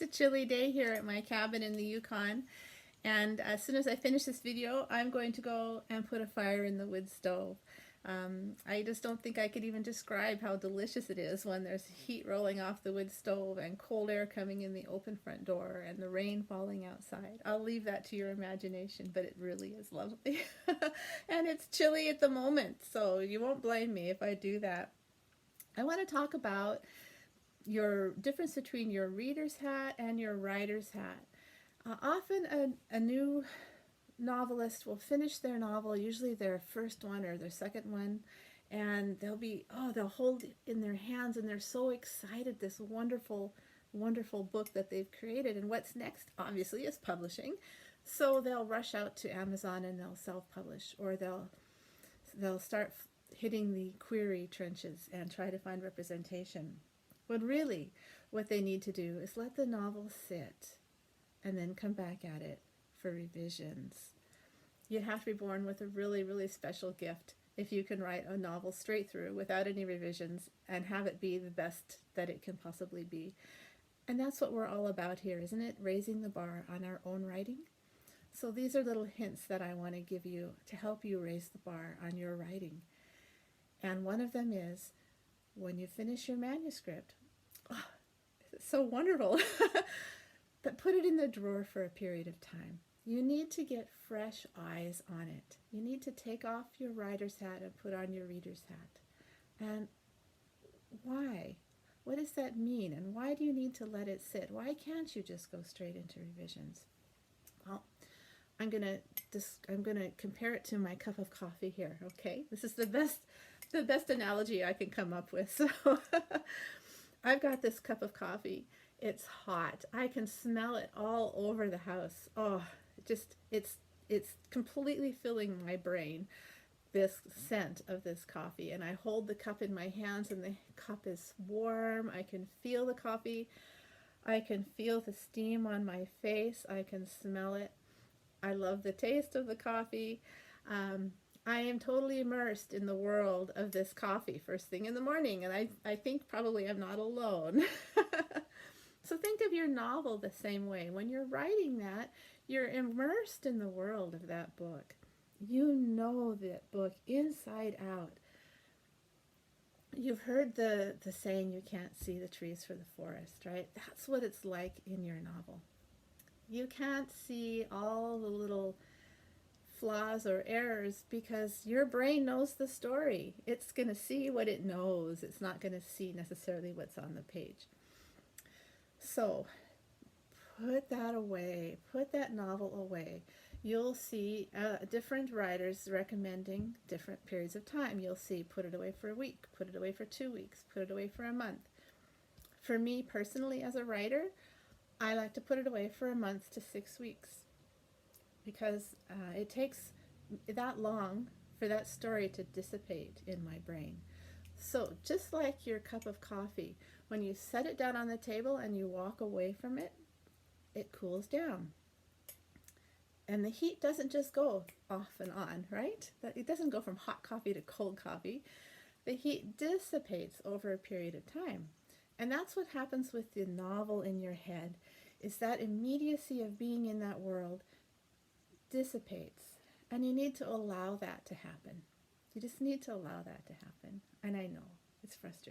It's a chilly day here at my cabin in the Yukon, and as soon as I finish this video, I'm going to go and put a fire in the wood stove. I just don't think I could even describe how delicious it is when there's heat rolling off the wood stove and cold air coming in the open front door and the rain falling outside. I'll leave that to your imagination, but it really is lovely. And it's chilly at the moment, so you won't blame me if I do that. I want to talk about your difference between your reader's hat and your writer's hat. Often a new novelist will finish their novel, usually their first one or their second one, and they'll hold it in their hands and they're so excited, this wonderful, wonderful book that they've created. And what's next, obviously, is publishing. So they'll rush out to Amazon and they'll self-publish, or they'll start hitting the query trenches and try to find representation. When really, what they need to do is let the novel sit and then come back at it for revisions. You'd have to be born with a really, really special gift if you can write a novel straight through without any revisions and have it be the best that it can possibly be. And that's what we're all about here, isn't it? Raising the bar on our own writing. So these are little hints that I want to give you to help you raise the bar on your writing. And one of them is, when you finish your manuscript, oh, it's so wonderful, but put it in the drawer for a period of time. You need to get fresh eyes on it. You need to take off your writer's hat and put on your reader's hat. And why? What does that mean? And why do you need to let it sit? Why can't you just go straight into revisions? Well, I'm gonna compare it to my cup of coffee here. Okay, this is the best analogy I can come up with. So I've got this cup of coffee. It's hot. I can smell it all over the house. Oh, it's completely filling my brain, this scent of this coffee. And I hold the cup in my hands and the cup is warm. I can feel the coffee. I can feel the steam on my face. I can smell it. I love the taste of the coffee. I am totally immersed in the world of this coffee first thing in the morning, and I think probably I'm not alone. So think of your novel the same way. When you're writing that, you're immersed in the world of that book. You know that book inside out. You've heard the saying, you can't see the trees for the forest, right? That's what it's like in your novel. You can't see all the little flaws or errors because your brain knows the story. It's going to see what it knows. It's not going to see necessarily what's on the page. So put that away. Put that novel away. You'll see different writers recommending different periods of time. You'll see put it away for a week, put it away for 2 weeks, put it away for a month. For me personally as a writer, I like to put it away for a month to 6 weeks because it takes that long for that story to dissipate in my brain. So just like your cup of coffee, when you set it down on the table and you walk away from it, it cools down. And the heat doesn't just go off and on, right? It doesn't go from hot coffee to cold coffee. The heat dissipates over a period of time. And that's what happens with the novel in your head, is that immediacy of being in that world dissipates. And you need to allow that to happen. You just need to allow that to happen. And I know, it's frustrating.